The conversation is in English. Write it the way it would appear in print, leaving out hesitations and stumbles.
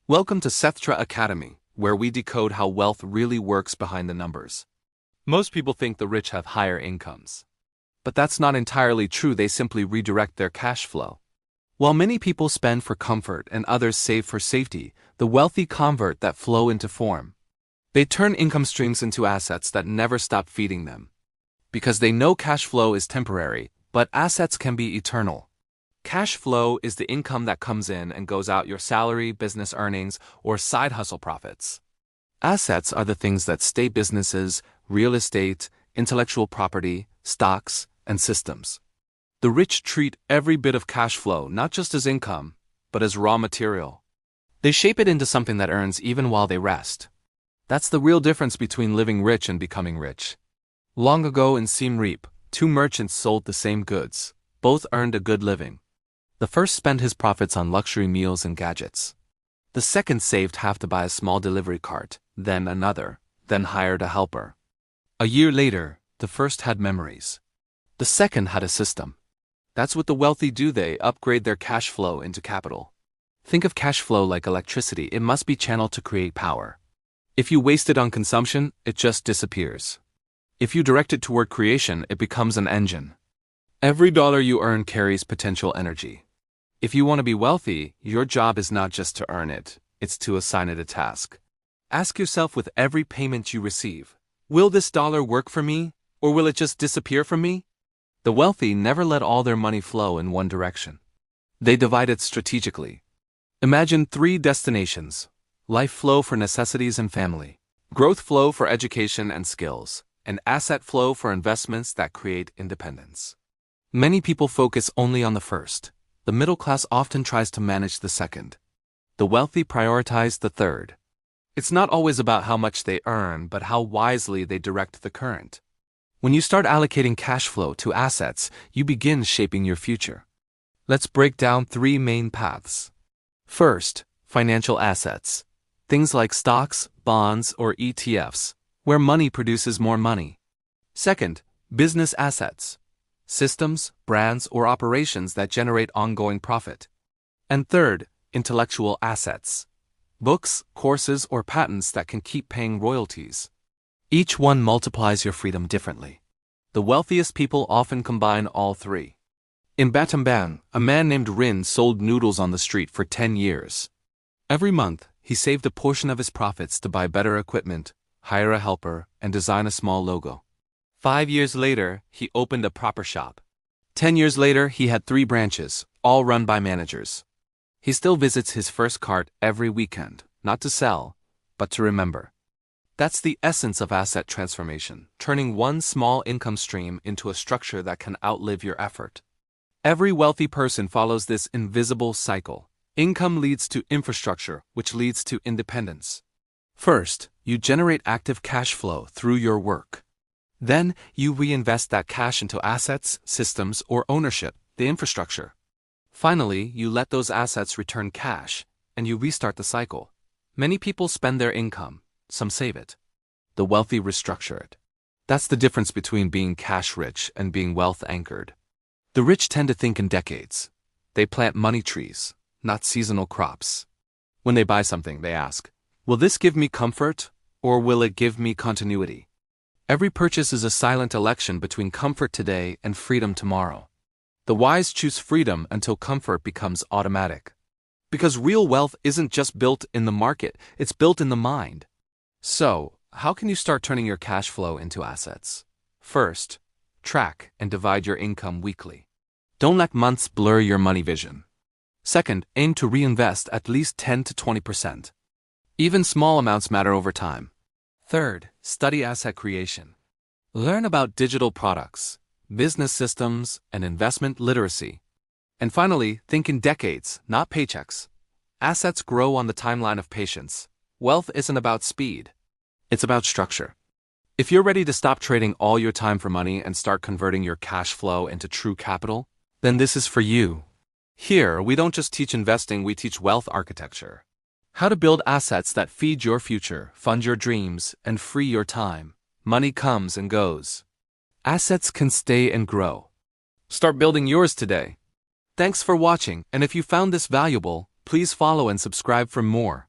Welcome to Sethtra Academy, where we decode how wealth really works behind the numbers. Most people think the rich have higher incomes. But that's not entirely true. They simply redirect their cash flow. While many people spend for comfort and others save for safety, the wealthy convert that flow into form. They turn income streams into assets that never stop feeding them. Because they know cash flow is temporary, but assets can be eternal. Cash flow is the income that comes in and goes out: your salary, business earnings, or side hustle profits. Assets are the things that stay: businesses, real estate, intellectual property, stocks, and systems. The rich treat every bit of cash flow not just as income, but as raw material. They shape it into something that earns even while they rest. That's the real difference between living rich and becoming rich. Long ago in Siem Reap, two merchants sold the same goods. Both earned a good living. The first spent his profits on luxury meals and gadgets. The second saved half to buy a small delivery cart, then another, then hired a helper. A year later, the first had memories. The second had a system. That's what the wealthy do. They upgrade their cash flow into capital. Think of cash flow like electricity. It must be channeled to create power. If you waste it on consumption, it just disappears. If you direct it toward creation, it becomes an engine. Every dollar you earn carries potential energy. If you want to be wealthy, your job is not just to earn it, it's to assign it a task. Ask yourself with every payment you receive, will this dollar work for me, or will it just disappear from me? The wealthy never let all their money flow in one direction. They divide it strategically. Imagine 3 destinations: life flow for necessities and family, growth flow for education and skills, and asset flow for investments that create independence. Many people focus only on the first. The middle class often tries to manage the second. The wealthy prioritize the third. It's not always about how much they earn, but how wisely they direct the current. When you start allocating cash flow to assets, you begin shaping your future. Let's break down 3 main paths. First, financial assets. Things like stocks, bonds, or ETFs, where money produces more money. Second, business assets. Systems, brands, or operations that generate ongoing profit. And third, intellectual assets. Books, courses, or patents that can keep paying royalties. Each one multiplies your freedom differently. The wealthiest people often combine all 3. In Battambang, a man named Rin sold noodles on the street for 10 years. Every month, he saved a portion of his profits to buy better equipment, hire a helper, and design a small logo. 5 years later, he opened a proper shop. 10 years later, he had 3 branches, all run by managers. He still visits his first cart every weekend, not to sell, but to remember. That's the essence of asset transformation, turning one small income stream into a structure that can outlive your effort. Every wealthy person follows this invisible cycle. Income leads to infrastructure, which leads to independence. First, you generate active cash flow through your work. Then, you reinvest that cash into assets, systems, or ownership, the infrastructure. Finally, you let those assets return cash, and you restart the cycle. Many people spend their income, some save it. The wealthy restructure it. That's the difference between being cash rich and being wealth anchored. The rich tend to think in decades. They plant money trees, not seasonal crops. When they buy something, they ask, will this give me comfort, or will it give me continuity? Every purchase is a silent election between comfort today and freedom tomorrow. The wise choose freedom until comfort becomes automatic. Because real wealth isn't just built in the market, it's built in the mind. So, how can you start turning your cash flow into assets? First, track and divide your income weekly. Don't let months blur your money vision. Second, aim to reinvest at least 10 to 20%. Even small amounts matter over time. Third, study asset creation. Learn about digital products, business systems, and investment literacy. And finally, think in decades, not paychecks. Assets grow on the timeline of patience. Wealth isn't about speed. It's about structure. If you're ready to stop trading all your time for money and start converting your cash flow into true capital, then this is for you. Here, we don't just teach investing, we teach wealth architecture. How to build assets that feed your future, fund your dreams, and free your time. Money comes and goes. Assets can stay and grow. Start building yours today. Thanks for watching, and if you found this valuable, please follow and subscribe for more.